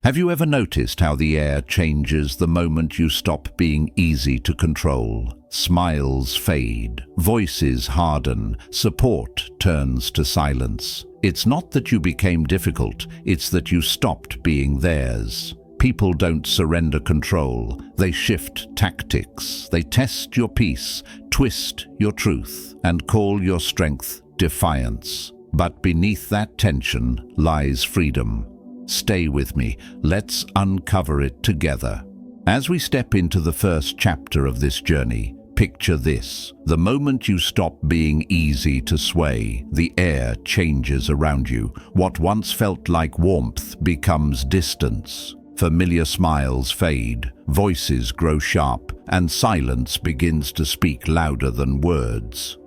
Have you ever noticed how the air changes the moment you stop being easy to control? Smiles fade, voices harden, support turns to silence. It's not that you became difficult, it's that you stopped being theirs. People don't surrender control, they shift tactics. They test your peace, twist your truth, and call your strength defiance. But beneath that tension lies freedom. Stay with me, let's uncover it together. As we step into the first chapter of this journey, picture this. The moment you stop being easy to sway, the air changes around you. What once felt like warmth becomes distance. Familiar smiles fade, voices grow sharp, and silence begins to speak louder than words.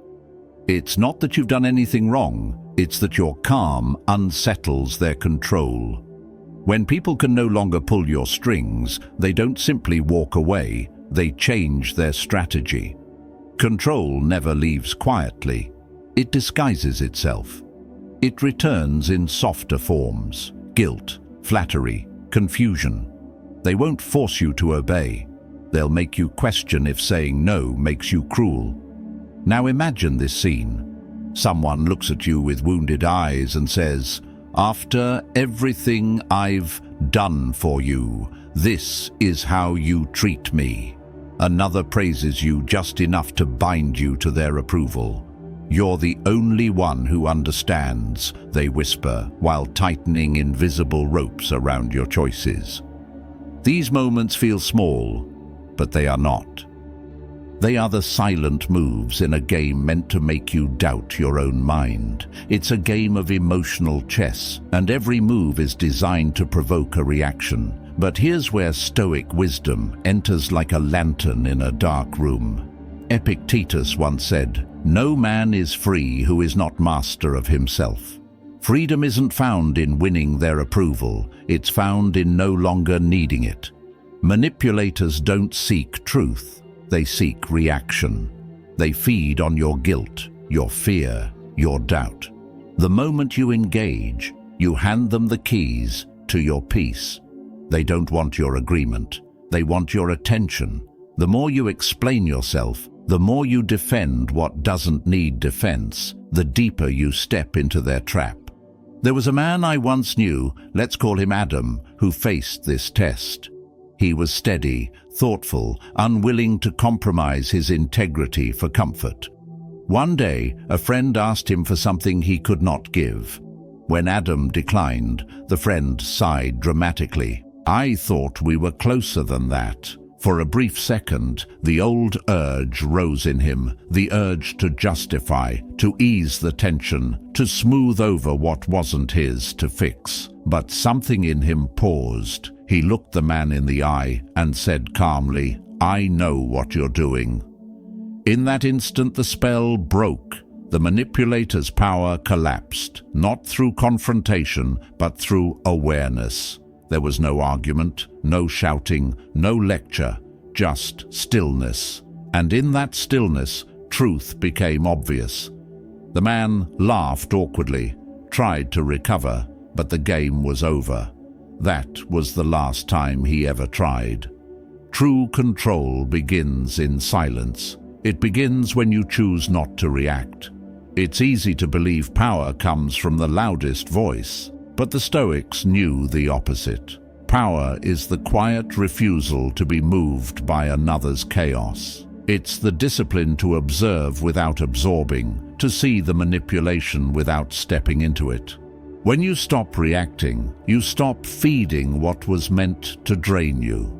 It's not that you've done anything wrong, it's that your calm unsettles their control. When people can no longer pull your strings, they don't simply walk away, they change their strategy. Control never leaves quietly. It disguises itself. It returns in softer forms: guilt, flattery, confusion. They won't force you to obey. They'll make you question if saying no makes you cruel. Now imagine this scene. Someone looks at you with wounded eyes and says, "After everything I've done for you, this is how you treat me." Another praises you just enough to bind you to their approval. "You're the only one who understands," they whisper, while tightening invisible ropes around your choices. These moments feel small, but they are not. They are the silent moves in a game meant to make you doubt your own mind. It's a game of emotional chess, and every move is designed to provoke a reaction. But here's where Stoic wisdom enters like a lantern in a dark room. Epictetus once said, "No man is free who is not master of himself." Freedom isn't found in winning their approval, it's found in no longer needing it. Manipulators don't seek truth, they seek reaction. They feed on your guilt, your fear, your doubt. The moment you engage, you hand them the keys to your peace. They don't want your agreement, they want your attention. The more you explain yourself, the more you defend what doesn't need defense, the deeper you step into their trap. There was a man I once knew, let's call him Adam, who faced this test. He was steady, thoughtful, unwilling to compromise his integrity for comfort. One day, a friend asked him for something he could not give. When Adam declined, the friend sighed dramatically. "I thought we were closer than that." For a brief second, the old urge rose in him, the urge to justify, to ease the tension, to smooth over what wasn't his to fix. But something in him paused. He looked the man in the eye and said calmly, "I know what you're doing." In that instant, the spell broke. The manipulator's power collapsed, not through confrontation, but through awareness. There was no argument, no shouting, no lecture, just stillness. And in that stillness, truth became obvious. The man laughed awkwardly, tried to recover, but the game was over. That was the last time he ever tried. True control begins in silence. It begins when you choose not to react. It's easy to believe power comes from the loudest voice. But the Stoics knew the opposite. Power is the quiet refusal to be moved by another's chaos. It's the discipline to observe without absorbing, to see the manipulation without stepping into it. When you stop reacting, you stop feeding what was meant to drain you.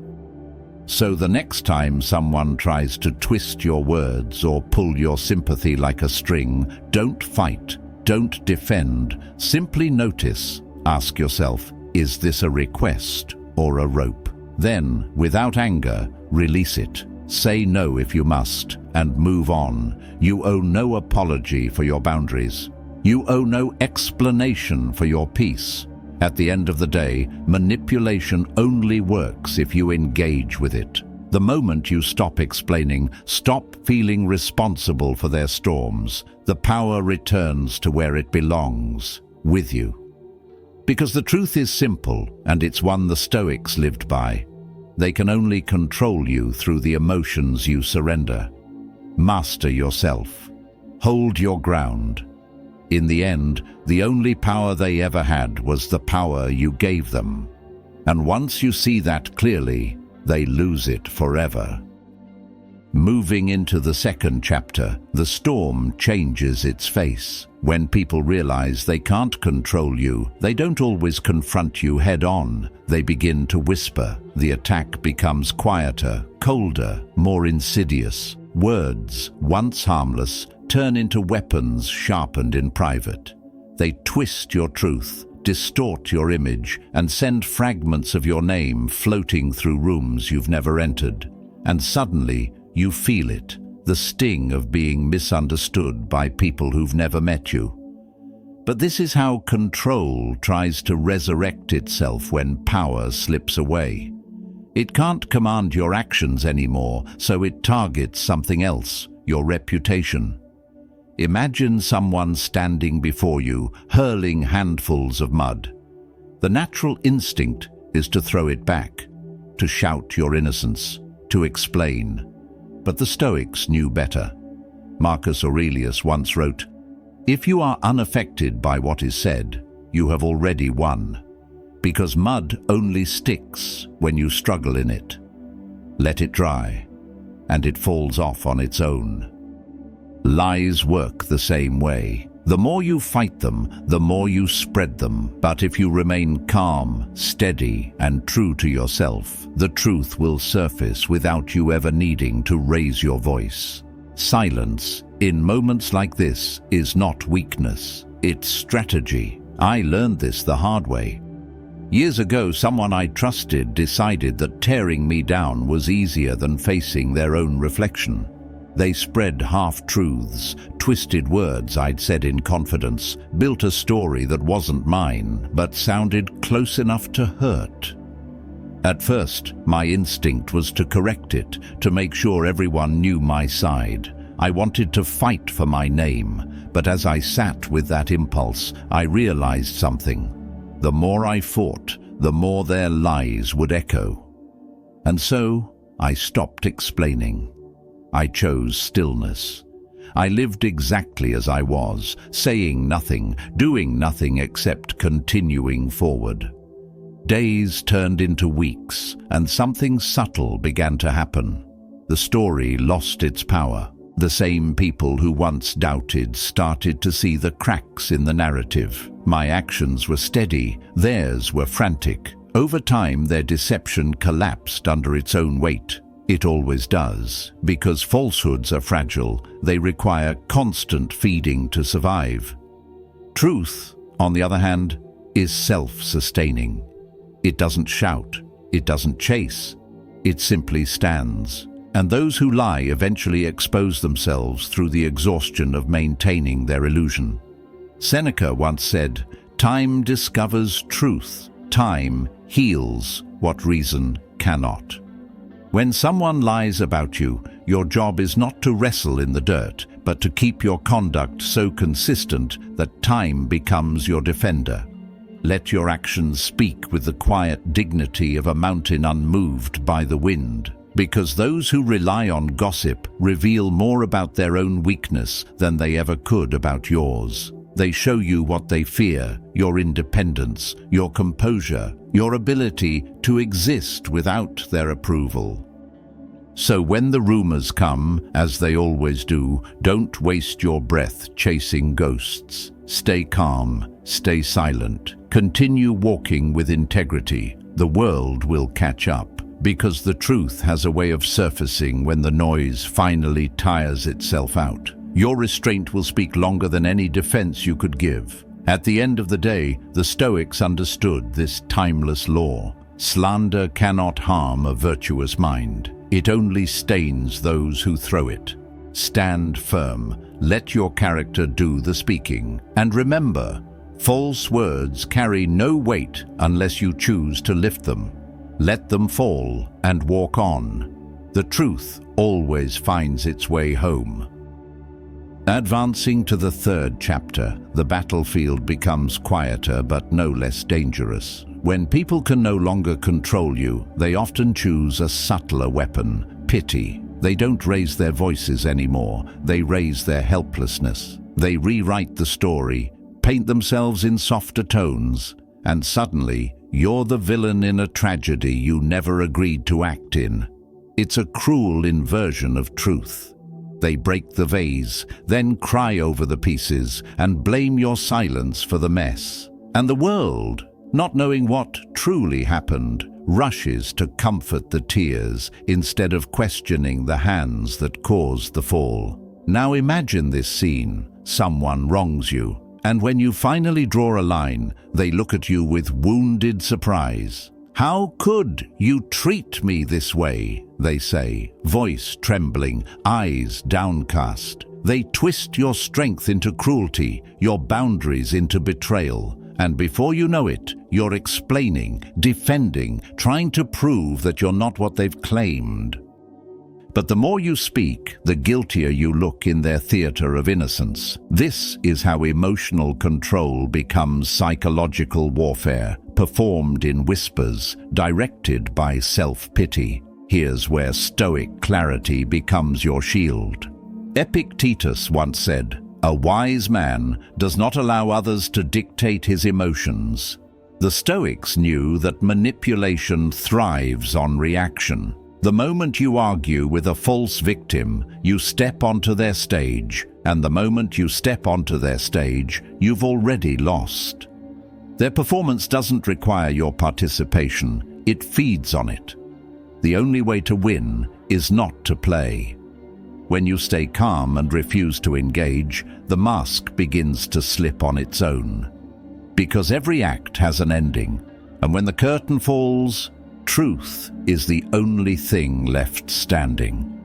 So the next time someone tries to twist your words or pull your sympathy like a string, don't fight, don't defend, simply notice. Ask yourself, is this a request or a rope? Then, without anger, release it. Say no if you must, and move on. You owe no apology for your boundaries. You owe no explanation for your peace. At the end of the day, manipulation only works if you engage with it. The moment you stop explaining, stop feeling responsible for their storms, the power returns to where it belongs, with you. Because the truth is simple, and it's one the Stoics lived by. They can only control you through the emotions you surrender. Master yourself. Hold your ground. In the end, the only power they ever had was the power you gave them. And once you see that clearly, they lose it forever. Moving into the second chapter, the storm changes its face. When people realize they can't control you, they don't always confront you head-on. They begin to whisper. The attack becomes quieter, colder, more insidious. Words, once harmless, turn into weapons sharpened in private. They twist your truth, distort your image, and send fragments of your name floating through rooms you've never entered. And suddenly, you feel it, the sting of being misunderstood by people who've never met you. But this is how control tries to resurrect itself when power slips away. It can't command your actions anymore, so it targets something else, your reputation. Imagine someone standing before you, hurling handfuls of mud. The natural instinct is to throw it back, to shout your innocence, to explain. But the Stoics knew better. Marcus Aurelius once wrote, "If you are unaffected by what is said, you have already won, because mud only sticks when you struggle in it. Let it dry, and it falls off on its own." Lies work the same way. The more you fight them, the more you spread them. But if you remain calm, steady, and true to yourself, the truth will surface without you ever needing to raise your voice. Silence, in moments like this, is not weakness. It's strategy. I learned this the hard way. Years ago, someone I trusted decided that tearing me down was easier than facing their own reflection. They spread half-truths, twisted words I'd said in confidence, built a story that wasn't mine, but sounded close enough to hurt. At first, my instinct was to correct it, to make sure everyone knew my side. I wanted to fight for my name, but as I sat with that impulse, I realized something. The more I fought, the more their lies would echo. And so, I stopped explaining. I chose stillness. I lived exactly as I was, saying nothing, doing nothing except continuing forward. Days turned into weeks, and something subtle began to happen. The story lost its power. The same people who once doubted started to see the cracks in the narrative. My actions were steady, theirs were frantic. Over time, their deception collapsed under its own weight. It always does, because falsehoods are fragile. They require constant feeding to survive. Truth, on the other hand, is self-sustaining. It doesn't shout, it doesn't chase, it simply stands. And those who lie eventually expose themselves through the exhaustion of maintaining their illusion. Seneca once said, "Time discovers truth. Time heals what reason cannot." When someone lies about you, your job is not to wrestle in the dirt, but to keep your conduct so consistent that time becomes your defender. Let your actions speak with the quiet dignity of a mountain unmoved by the wind, because those who rely on gossip reveal more about their own weakness than they ever could about yours. They show you what they fear, your independence, your composure, your ability to exist without their approval. So when the rumors come, as they always do, don't waste your breath chasing ghosts. Stay calm, stay silent, continue walking with integrity. The world will catch up, because the truth has a way of surfacing when the noise finally tires itself out. Your restraint will speak longer than any defense you could give. At the end of the day, the Stoics understood this timeless law. Slander cannot harm a virtuous mind. It only stains those who throw it. Stand firm. Let your character do the speaking. And remember, false words carry no weight unless you choose to lift them. Let them fall and walk on. The truth always finds its way home. Advancing to the third chapter, the battlefield becomes quieter but no less dangerous. When people can no longer control you, they often choose a subtler weapon: pity. They don't raise their voices anymore, they raise their helplessness. They rewrite the story, paint themselves in softer tones, and suddenly you're the villain in a tragedy you never agreed to act in. It's a cruel inversion of truth. They break the vase, then cry over the pieces and blame your silence for the mess. And the world, not knowing what truly happened, rushes to comfort the tears instead of questioning the hands that caused the fall. Now imagine this scene. Someone wrongs you, and when you finally draw a line, they look at you with wounded surprise. "How could you treat me this way?" they say, voice trembling, eyes downcast. They twist your strength into cruelty, your boundaries into betrayal. And before you know it, you're explaining, defending, trying to prove that you're not what they've claimed. But the more you speak, the guiltier you look in their theater of innocence. This is how emotional control becomes psychological warfare, performed in whispers, directed by self-pity. Here's where Stoic clarity becomes your shield. Epictetus once said, "A wise man does not allow others to dictate his emotions." The Stoics knew that manipulation thrives on reaction. The moment you argue with a false victim, you step onto their stage, and the moment you step onto their stage, you've already lost. Their performance doesn't require your participation, it feeds on it. The only way to win is not to play. When you stay calm and refuse to engage, the mask begins to slip on its own. Because every act has an ending, and when the curtain falls, truth is the only thing left standing.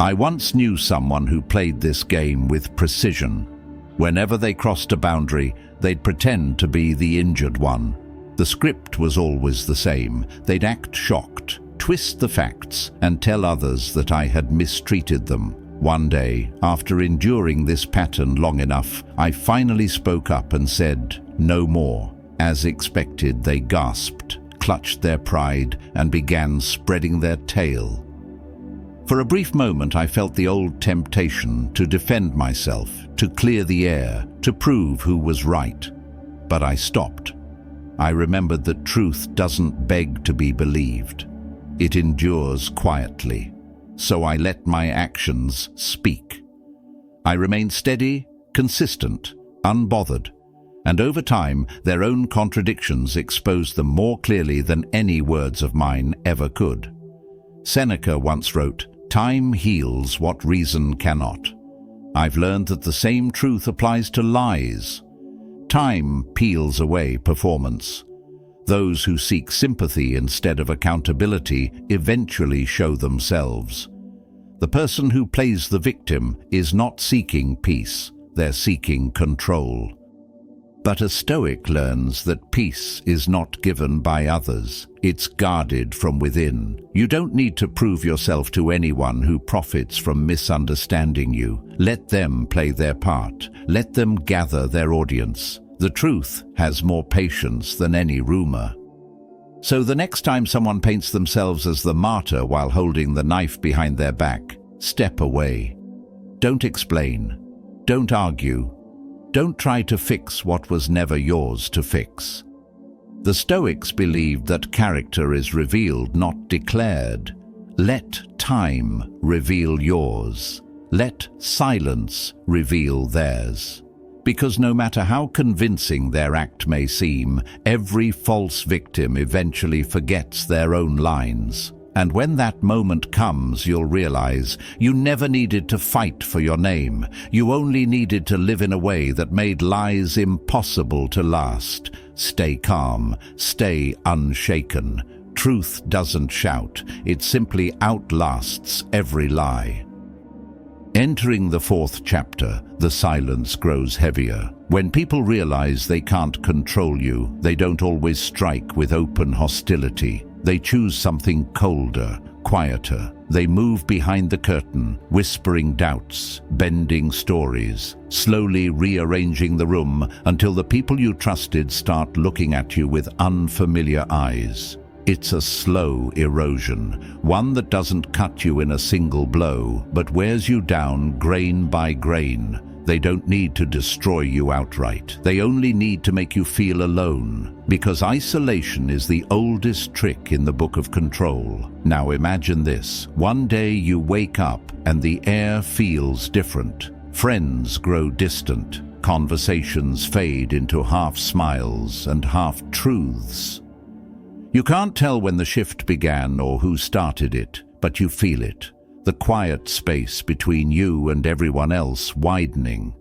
I once knew someone who played this game with precision. Whenever they crossed a boundary, they'd pretend to be the injured one. The script was always the same. They'd act shocked, twist the facts, and tell others that I had mistreated them. One day, after enduring this pattern long enough, I finally spoke up and said, "No more." As expected, they gasped, clutched their pride, and began spreading their tail. For a brief moment, I felt the old temptation to defend myself, to clear the air, to prove who was right. But I stopped. I remembered that truth doesn't beg to be believed. It endures quietly. So I let my actions speak. I remained steady, consistent, unbothered, and over time, their own contradictions exposed them more clearly than any words of mine ever could. Seneca once wrote, "Time heals what reason cannot." I've learned that the same truth applies to lies. Time peels away performance. Those who seek sympathy instead of accountability eventually show themselves. The person who plays the victim is not seeking peace, they're seeking control. But a Stoic learns that peace is not given by others, it's guarded from within. You don't need to prove yourself to anyone who profits from misunderstanding you. Let them play their part, let them gather their audience. The truth has more patience than any rumor. So the next time someone paints themselves as the martyr while holding the knife behind their back, step away. Don't explain. Don't argue. Don't try to fix what was never yours to fix. The Stoics believed that character is revealed, not declared. Let time reveal yours. Let silence reveal theirs. Because no matter how convincing their act may seem, every false victim eventually forgets their own lines. And when that moment comes, you'll realize you never needed to fight for your name. You only needed to live in a way that made lies impossible to last. Stay calm, stay unshaken. Truth doesn't shout, it simply outlasts every lie. Entering the fourth chapter, the silence grows heavier. When people realize they can't control you, they don't always strike with open hostility. They choose something colder, quieter. They move behind the curtain, whispering doubts, bending stories, slowly rearranging the room until the people you trusted start looking at you with unfamiliar eyes. It's a slow erosion, one that doesn't cut you in a single blow, but wears you down grain by grain. They don't need to destroy you outright. They only need to make you feel alone, because isolation is the oldest trick in the Book of Control. Now imagine this. One day you wake up and the air feels different. Friends grow distant. Conversations fade into half-smiles and half-truths. You can't tell when the shift began or who started it, but you feel it. The quiet space between you and everyone else widening.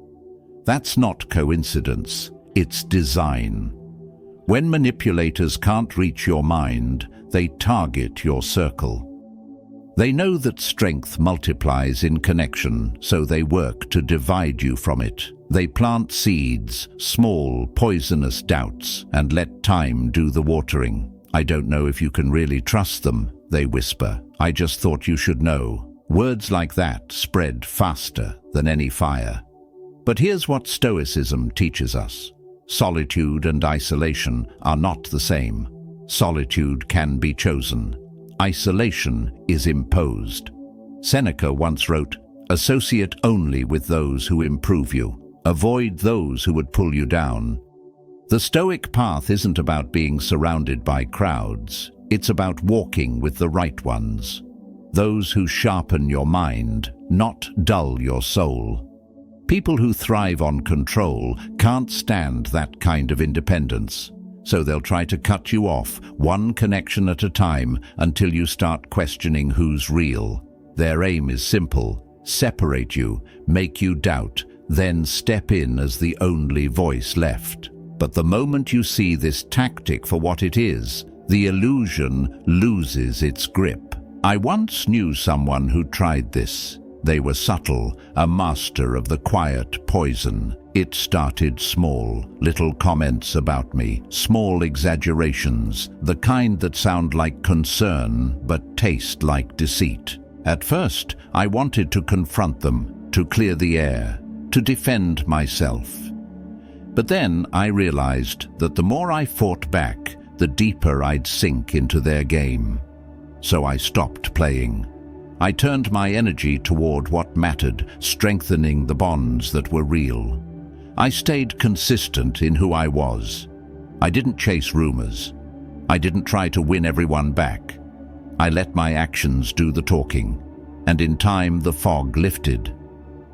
That's not coincidence, it's design. When manipulators can't reach your mind, they target your circle. They know that strength multiplies in connection, so they work to divide you from it. They plant seeds, small, poisonous doubts, and let time do the watering. "I don't know if you can really trust them," they whisper. "I just thought you should know." Words like that spread faster than any fire. But here's what Stoicism teaches us. Solitude and isolation are not the same. Solitude can be chosen. Isolation is imposed. Seneca once wrote, "Associate only with those who improve you. Avoid those who would pull you down." The Stoic path isn't about being surrounded by crowds. It's about walking with the right ones. Those who sharpen your mind, not dull your soul. People who thrive on control can't stand that kind of independence, so they'll try to cut you off, one connection at a time, until you start questioning who's real. Their aim is simple: separate you, make you doubt, then step in as the only voice left. But the moment you see this tactic for what it is, the illusion loses its grip. I once knew someone who tried this. They were subtle, a master of the quiet poison. It started small, little comments about me, small exaggerations, the kind that sound like concern but taste like deceit. At first, I wanted to confront them, to clear the air, to defend myself. But then I realized that the more I fought back, the deeper I'd sink into their game. So I stopped playing. I turned my energy toward what mattered, strengthening the bonds that were real. I stayed consistent in who I was. I didn't chase rumors. I didn't try to win everyone back. I let my actions do the talking, and in time the fog lifted.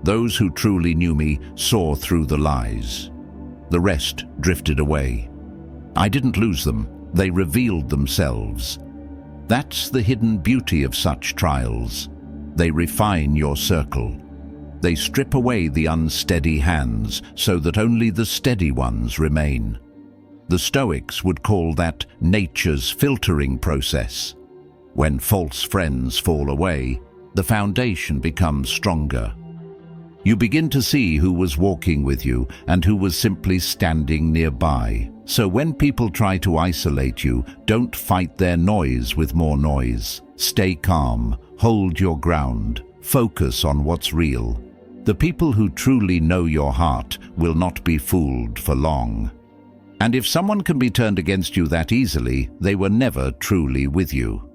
Those who truly knew me saw through the lies. The rest drifted away. I didn't lose them. They revealed themselves. That's the hidden beauty of such trials. They refine your circle. They strip away the unsteady hands so that only the steady ones remain. The Stoics would call that nature's filtering process. When false friends fall away, the foundation becomes stronger. You begin to see who was walking with you and who was simply standing nearby. So when people try to isolate you, don't fight their noise with more noise. Stay calm, hold your ground, focus on what's real. The people who truly know your heart will not be fooled for long. And if someone can be turned against you that easily, they were never truly with you.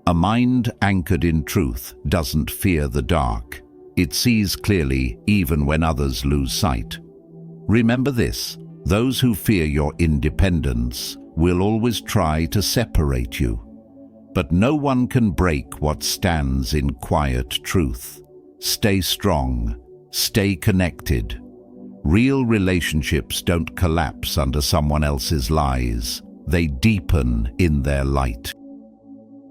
A mind anchored in truth doesn't fear the dark. It sees clearly even when others lose sight. Remember this: those who fear your independence will always try to separate you. But no one can break what stands in quiet truth. Stay strong, stay connected. Real relationships don't collapse under someone else's lies. They deepen in their light.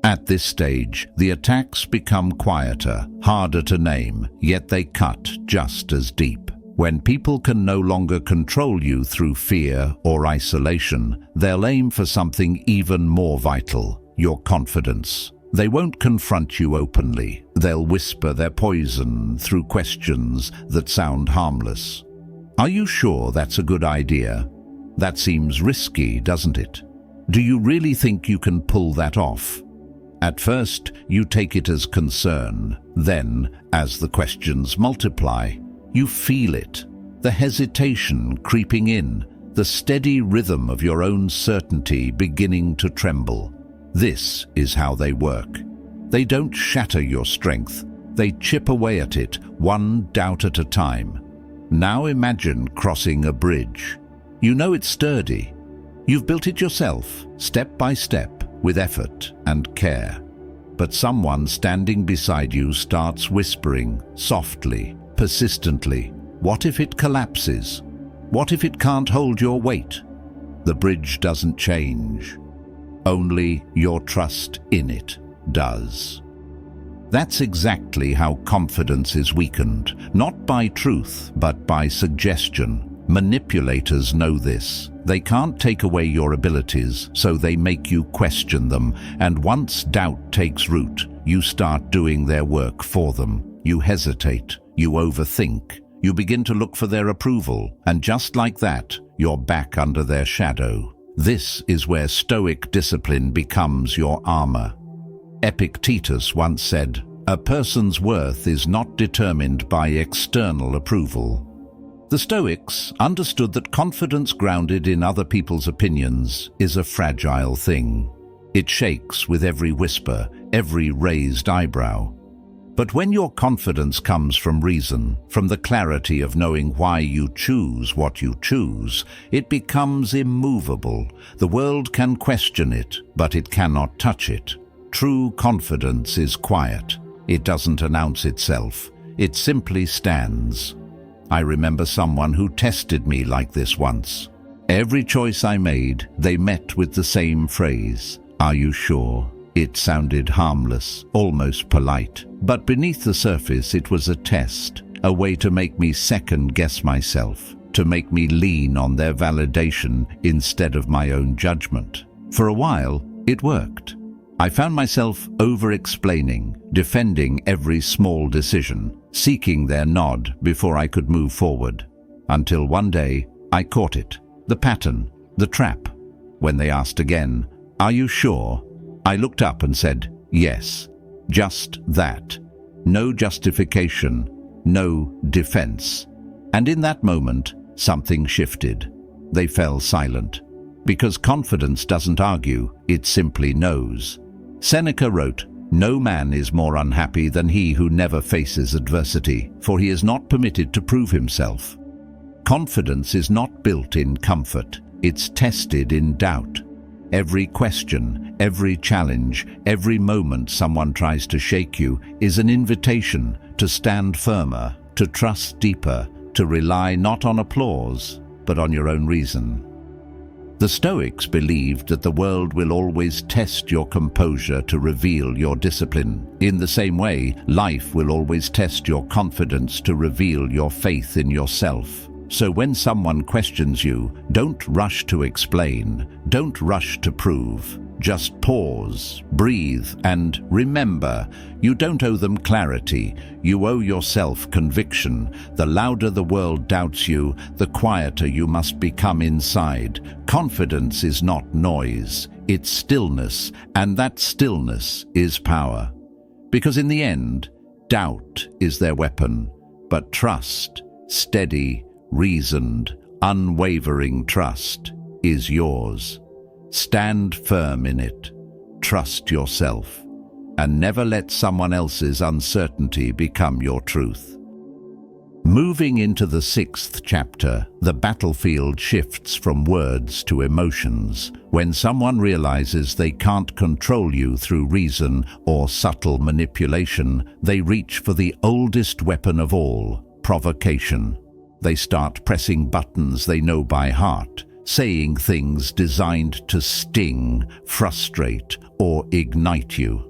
At this stage, the attacks become quieter, harder to name, yet they cut just as deep. When people can no longer control you through fear or isolation, they'll aim for something even more vital: your confidence. They won't confront you openly. They'll whisper their poison through questions that sound harmless. Are you sure that's a good idea? That seems risky, doesn't it? Do you really think you can pull that off? At first, you take it as concern. Then, as the questions multiply, you feel it. The hesitation creeping in, the steady rhythm of your own certainty beginning to tremble. This is how they work. They don't shatter your strength. They chip away at it, one doubt at a time. Now imagine crossing a bridge. You know it's sturdy. You've built it yourself, step by step, with effort and care. But someone standing beside you starts whispering, softly, persistently, "What if it collapses? What if it can't hold your weight?" The bridge doesn't change. Only your trust in it does. That's exactly how confidence is weakened, not by truth, but by suggestion. Manipulators know this. They can't take away your abilities, so they make you question them, and once doubt takes root, you start doing their work for them. You hesitate, you overthink, you begin to look for their approval, and just like that, you're back under their shadow. This is where Stoic discipline becomes your armor. Epictetus once said, "A person's worth is not determined by external approval." The Stoics understood that confidence grounded in other people's opinions is a fragile thing. It shakes with every whisper, every raised eyebrow. But when your confidence comes from reason, from the clarity of knowing why you choose what you choose, it becomes immovable. The world can question it, but it cannot touch it. True confidence is quiet. It doesn't announce itself. It simply stands. I remember someone who tested me like this once. Every choice I made, they met with the same phrase, "Are you sure?" It sounded harmless, almost polite, but beneath the surface it was a test, a way to make me second-guess myself, to make me lean on their validation instead of my own judgment. For a while, it worked. I found myself over-explaining, defending every small decision, seeking their nod before I could move forward. Until one day, I caught it, the pattern, the trap. When they asked again, "Are you sure?" I looked up and said, "Yes." Just that. No justification, no defense. And in that moment, something shifted. They fell silent. Because confidence doesn't argue, it simply knows. Seneca wrote, "No man is more unhappy than he who never faces adversity, for he is not permitted to prove himself." Confidence is not built in comfort, it's tested in doubt. Every question, every challenge, every moment someone tries to shake you is an invitation to stand firmer, to trust deeper, to rely not on applause, but on your own reason. The Stoics believed that the world will always test your composure to reveal your discipline. In the same way, life will always test your confidence to reveal your faith in yourself. So when someone questions you, don't rush to explain, don't rush to prove. Just pause, breathe, and remember, you don't owe them clarity, you owe yourself conviction. The louder the world doubts you, the quieter you must become inside. Confidence is not noise, it's stillness, and that stillness is power. Because in the end, doubt is their weapon, but trust, steady, reasoned, unwavering trust, is yours. Stand firm in it, trust yourself, and never let someone else's uncertainty become your truth. Moving into the 6th chapter, the battlefield shifts from words to emotions. When someone realizes they can't control you through reason or subtle manipulation, they reach for the oldest weapon of all, provocation. They start pressing buttons they know by heart, saying things designed to sting, frustrate, or ignite you.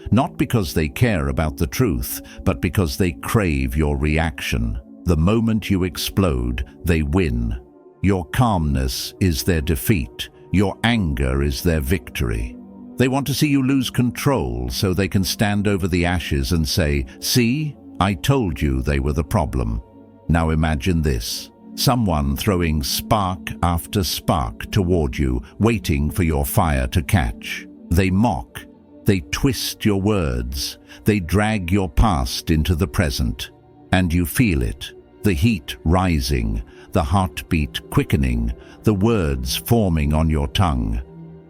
Not because they care about the truth, but because they crave your reaction. The moment you explode, they win. Your calmness is their defeat. Your anger is their victory. They want to see you lose control so they can stand over the ashes and say, "See, I told you they were the problem." Now imagine this. Someone throwing spark after spark toward you, waiting for your fire to catch. They mock, They twist your words. They drag your past into the present. And you feel it, the heat rising, the heartbeat quickening, the words forming on your tongue.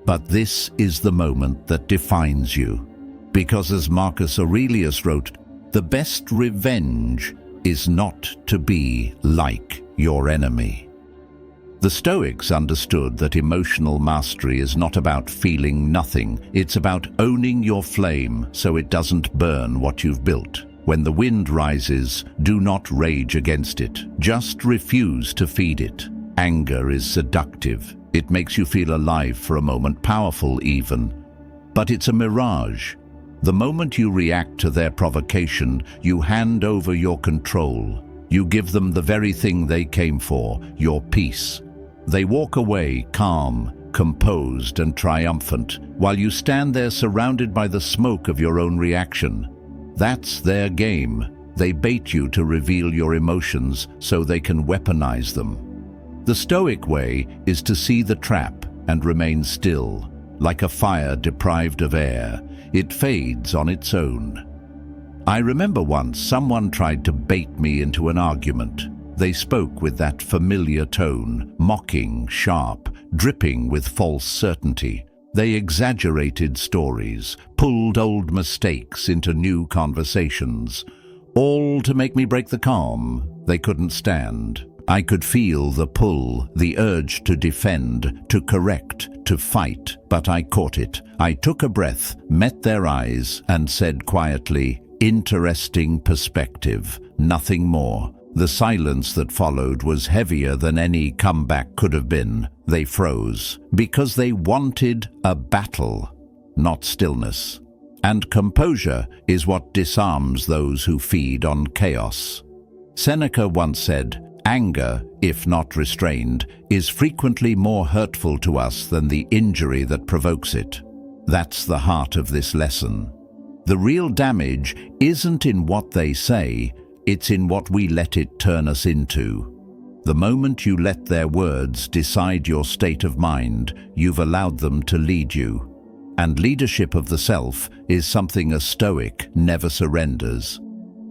But this is the moment that defines you. Because as Marcus Aurelius wrote, the best revenge is not to be like your enemy. The Stoics understood that emotional mastery is not about feeling nothing. It's about owning your flame so it doesn't burn what you've built. When the wind rises, do not rage against it. Just refuse to feed it. Anger is seductive. It makes you feel alive for a moment, powerful even. But it's a mirage. The moment you react to their provocation, you hand over your control. You give them the very thing they came for, your peace. They walk away calm, composed and triumphant, while you stand there surrounded by the smoke of your own reaction. That's their game. They bait you to reveal your emotions so they can weaponize them. The Stoic way is to see the trap and remain still. Like a fire deprived of air, it fades on its own. I remember once someone tried to bait me into an argument. They spoke with that familiar tone, mocking, sharp, dripping with false certainty. They exaggerated stories, pulled old mistakes into new conversations, all to make me break the calm they couldn't stand. I could feel the pull, the urge to defend, to correct, to fight, but I caught it. I took a breath, met their eyes, and said quietly, "Interesting perspective, nothing more." The silence that followed was heavier than any comeback could have been. They froze because they wanted a battle, not stillness. And composure is what disarms those who feed on chaos. Seneca once said, "Anger, if not restrained, is frequently more hurtful to us than the injury that provokes it." That's the heart of this lesson. The real damage isn't in what they say, it's in what we let it turn us into. The moment you let their words decide your state of mind, you've allowed them to lead you. And leadership of the self is something a Stoic never surrenders.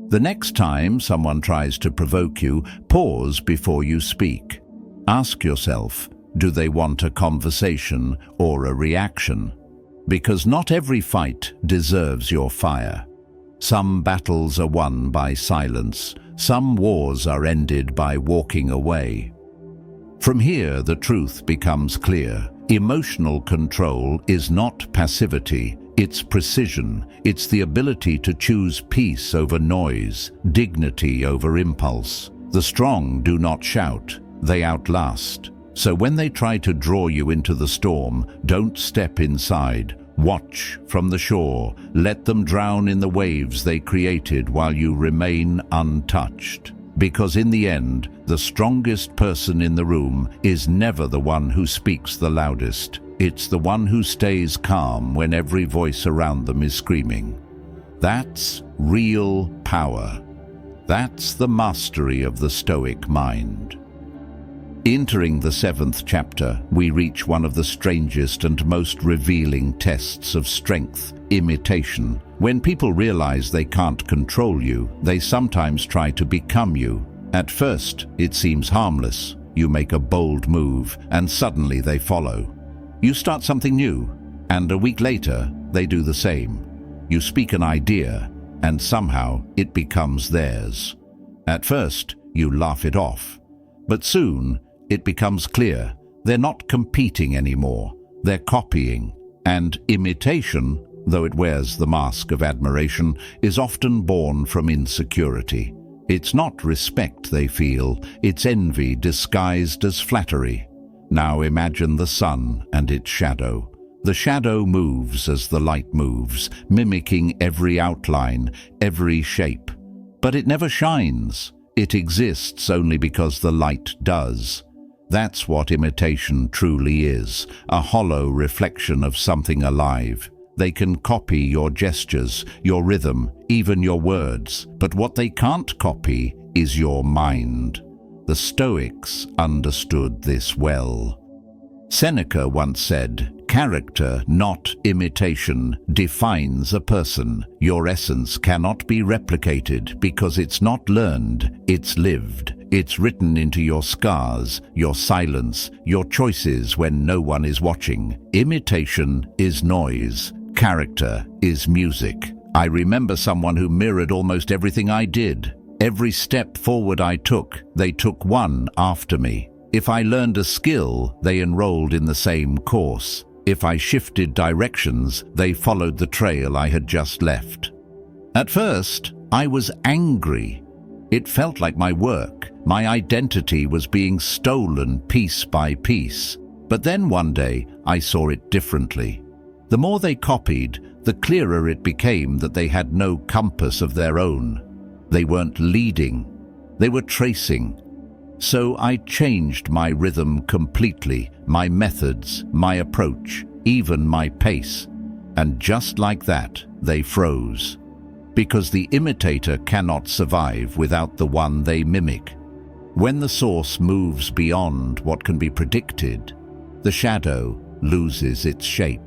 The next time someone tries to provoke you, pause before you speak. Ask yourself, do they want a conversation or a reaction? Because not every fight deserves your fire. Some battles are won by silence. Some wars are ended by walking away. From here, the truth becomes clear. Emotional control is not passivity, it's precision. It's the ability to choose peace over noise, dignity over impulse. The strong do not shout, they outlast. So when they try to draw you into the storm, don't step inside. Watch from the shore. Let them drown in the waves they created while you remain untouched. Because in the end, the strongest person in the room is never the one who speaks the loudest. It's the one who stays calm when every voice around them is screaming. That's real power. That's the mastery of the Stoic mind. Entering the 7th chapter, we reach one of the strangest and most revealing tests of strength, imitation. When people realize they can't control you, they sometimes try to become you. At first, it seems harmless. You make a bold move, and suddenly they follow. You start something new, and a week later, they do the same. You speak an idea, and somehow it becomes theirs. At first, you laugh it off. But soon, it becomes clear they're not competing anymore, they're copying. And imitation, though it wears the mask of admiration, is often born from insecurity. It's not respect they feel, it's envy disguised as flattery. Now imagine the sun and its shadow. The shadow moves as the light moves, mimicking every outline, every shape. But it never shines. It exists only because the light does. That's what imitation truly is, a hollow reflection of something alive. They can copy your gestures, your rhythm, even your words, but what they can't copy is your mind. The Stoics understood this well. Seneca once said, Character, not imitation, defines a person. Your essence cannot be replicated because it's not learned, it's lived. It's written into your scars, your silence, your choices when no one is watching. Imitation is noise. Character is music. I remember someone who mirrored almost everything I did. Every step forward I took, they took one after me. If I learned a skill, they enrolled in the same course. If I shifted directions, they followed the trail I had just left. At first, I was angry. It felt like my work, my identity was being stolen piece by piece. But then one day, I saw it differently. The more they copied, the clearer it became that they had no compass of their own. They weren't leading, they were tracing. So I changed my rhythm completely, my methods, my approach, even my pace. And just like that, they froze. Because the imitator cannot survive without the one they mimic. When the source moves beyond what can be predicted, the shadow loses its shape.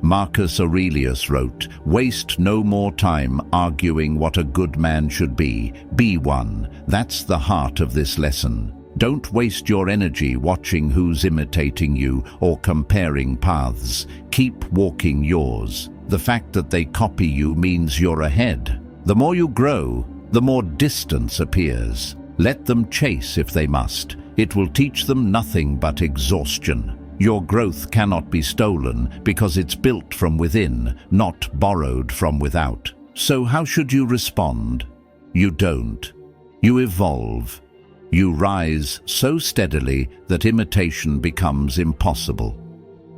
Marcus Aurelius wrote, "Waste no more time arguing what a good man should be. Be one." That's the heart of this lesson. Don't waste your energy watching who's imitating you or comparing paths. Keep walking yours. The fact that they copy you means you're ahead. The more you grow, the more distance appears. Let them chase if they must. It will teach them nothing but exhaustion. Your growth cannot be stolen because it's built from within, not borrowed from without. So how should you respond? You don't. You evolve. You rise so steadily that imitation becomes impossible.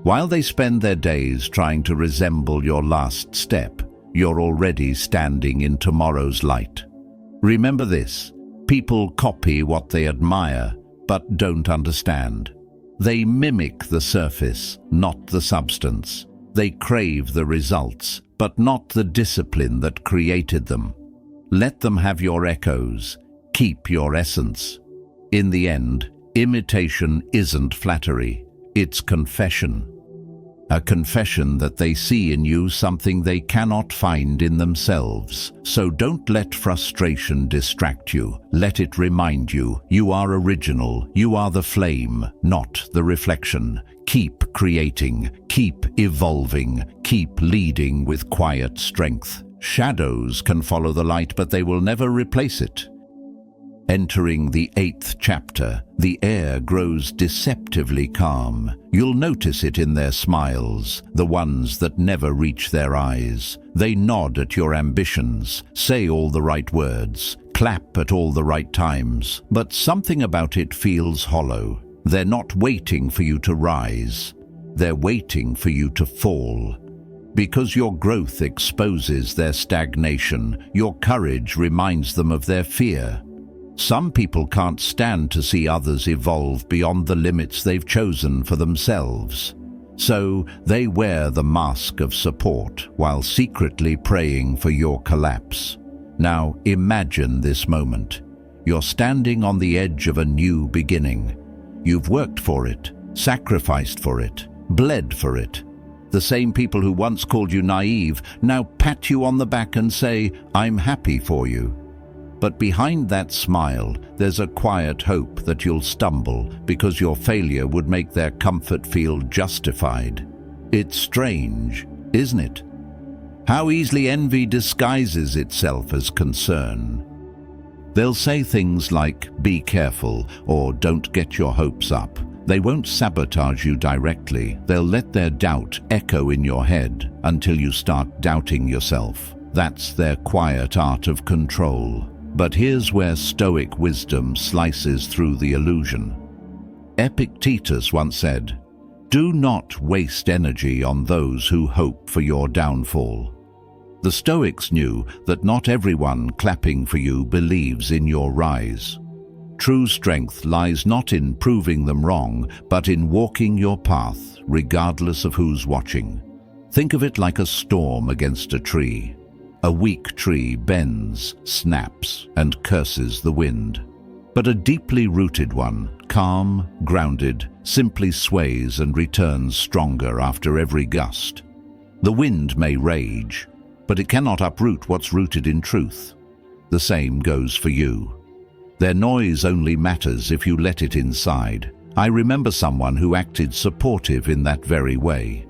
While they spend their days trying to resemble your last step, you're already standing in tomorrow's light. Remember this: people copy what they admire, but don't understand. They mimic the surface, not the substance. They crave the results, but not the discipline that created them. Let them have your echoes. Keep your essence. In the end, imitation isn't flattery, it's confession. A confession that they see in you something they cannot find in themselves. So don't let frustration distract you. Let it remind you, you are original, you are the flame, not the reflection. Keep creating, keep evolving, keep leading with quiet strength. Shadows can follow the light, but they will never replace it. Entering the 8th chapter, the air grows deceptively calm. You'll notice it in their smiles, the ones that never reach their eyes. They nod at your ambitions, say all the right words, clap at all the right times, but something about it feels hollow. They're not waiting for you to rise. They're waiting for you to fall. Because your growth exposes their stagnation, your courage reminds them of their fear. Some people can't stand to see others evolve beyond the limits they've chosen for themselves. So they wear the mask of support while secretly praying for your collapse. Now imagine this moment. You're standing on the edge of a new beginning. You've worked for it, sacrificed for it, bled for it. The same people who once called you naive now pat you on the back and say, "I'm happy for you." But behind that smile, there's a quiet hope that you'll stumble because your failure would make their comfort feel justified. It's strange, isn't it? How easily envy disguises itself as concern. They'll say things like, "Be careful," or "Don't get your hopes up." They won't sabotage you directly. They'll let their doubt echo in your head until you start doubting yourself. That's their quiet art of control. But here's where Stoic wisdom slices through the illusion. Epictetus once said, "Do not waste energy on those who hope for your downfall." The Stoics knew that not everyone clapping for you believes in your rise. True strength lies not in proving them wrong, but in walking your path, regardless of who's watching. Think of it like a storm against a tree. A weak tree bends, snaps, and curses the wind. But a deeply rooted one, calm, grounded, simply sways and returns stronger after every gust. The wind may rage, but it cannot uproot what's rooted in truth. The same goes for you. Their noise only matters if you let it inside. I remember someone who acted supportive in that very way.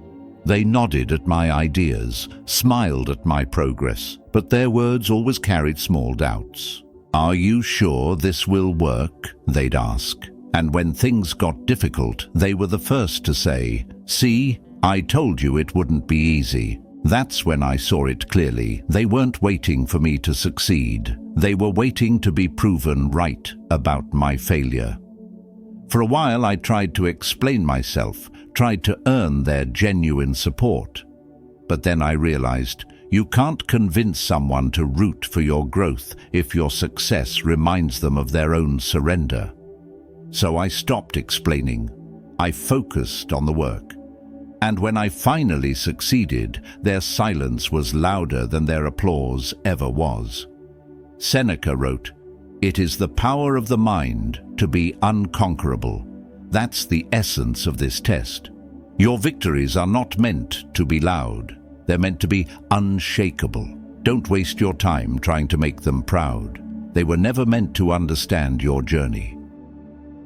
They nodded at my ideas, smiled at my progress, but their words always carried small doubts. "Are you sure this will work?" they'd ask. And when things got difficult, they were the first to say, "See, I told you it wouldn't be easy." That's when I saw it clearly. They weren't waiting for me to succeed. They were waiting to be proven right about my failure. For a while I tried to explain myself, tried to earn their genuine support. But then I realized you can't convince someone to root for your growth if your success reminds them of their own surrender. So I stopped explaining. I focused on the work. And when I finally succeeded, their silence was louder than their applause ever was. Seneca wrote, "It is the power of the mind to be unconquerable." That's the essence of this test. Your victories are not meant to be loud. They're meant to be unshakable. Don't waste your time trying to make them proud. They were never meant to understand your journey.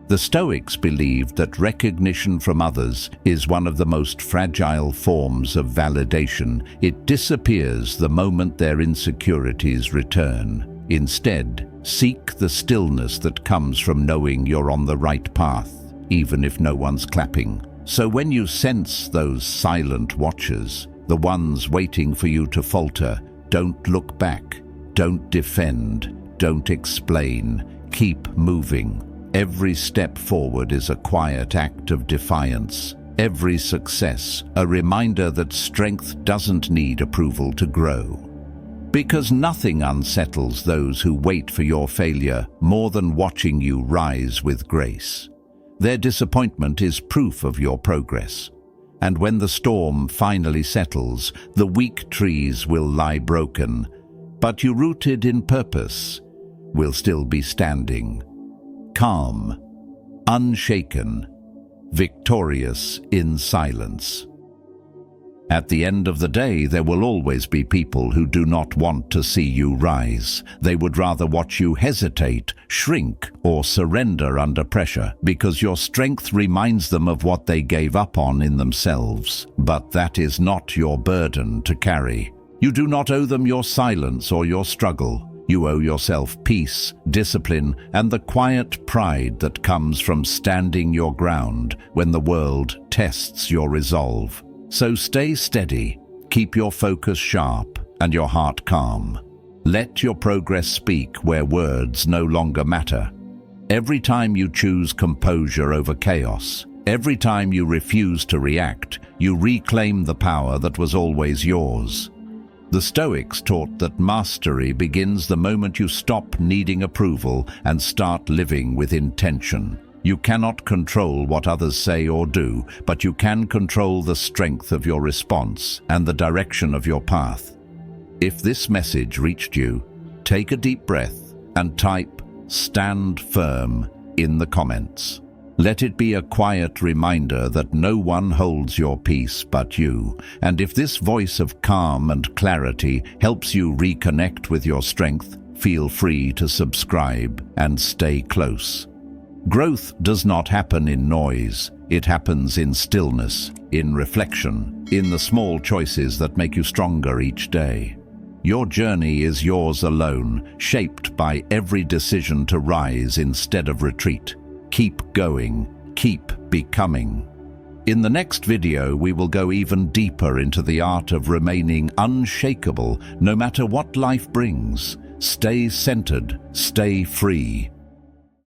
The Stoics believed that recognition from others is one of the most fragile forms of validation. It disappears the moment their insecurities return. Instead, seek the stillness that comes from knowing you're on the right path, even if no one's clapping. So when you sense those silent watchers, the ones waiting for you to falter, don't look back, don't defend, don't explain, keep moving. Every step forward is a quiet act of defiance. Every success, a reminder that strength doesn't need approval to grow. Because nothing unsettles those who wait for your failure more than watching you rise with grace. Their disappointment is proof of your progress. And when the storm finally settles, the weak trees will lie broken, but you rooted in purpose will still be standing. Calm, unshaken, victorious in silence. At the end of the day, there will always be people who do not want to see you rise. They would rather watch you hesitate, shrink, or surrender under pressure, because your strength reminds them of what they gave up on in themselves. But that is not your burden to carry. You do not owe them your silence or your struggle. You owe yourself peace, discipline, and the quiet pride that comes from standing your ground when the world tests your resolve. So stay steady, keep your focus sharp, and your heart calm. Let your progress speak where words no longer matter. Every time you choose composure over chaos, every time you refuse to react, you reclaim the power that was always yours. The Stoics taught that mastery begins the moment you stop needing approval and start living with intention. You cannot control what others say or do, but you can control the strength of your response and the direction of your path. If this message reached you, take a deep breath and type "Stand firm" in the comments. Let it be a quiet reminder that no one holds your peace but you. And if this voice of calm and clarity helps you reconnect with your strength, feel free to subscribe and stay close. Growth does not happen in noise. It happens in stillness, in reflection, in the small choices that make you stronger each day. Your journey is yours alone, shaped by every decision to rise instead of retreat. Keep going, keep becoming. In the next video, we will go even deeper into the art of remaining unshakable no matter what life brings. Stay centered, stay free,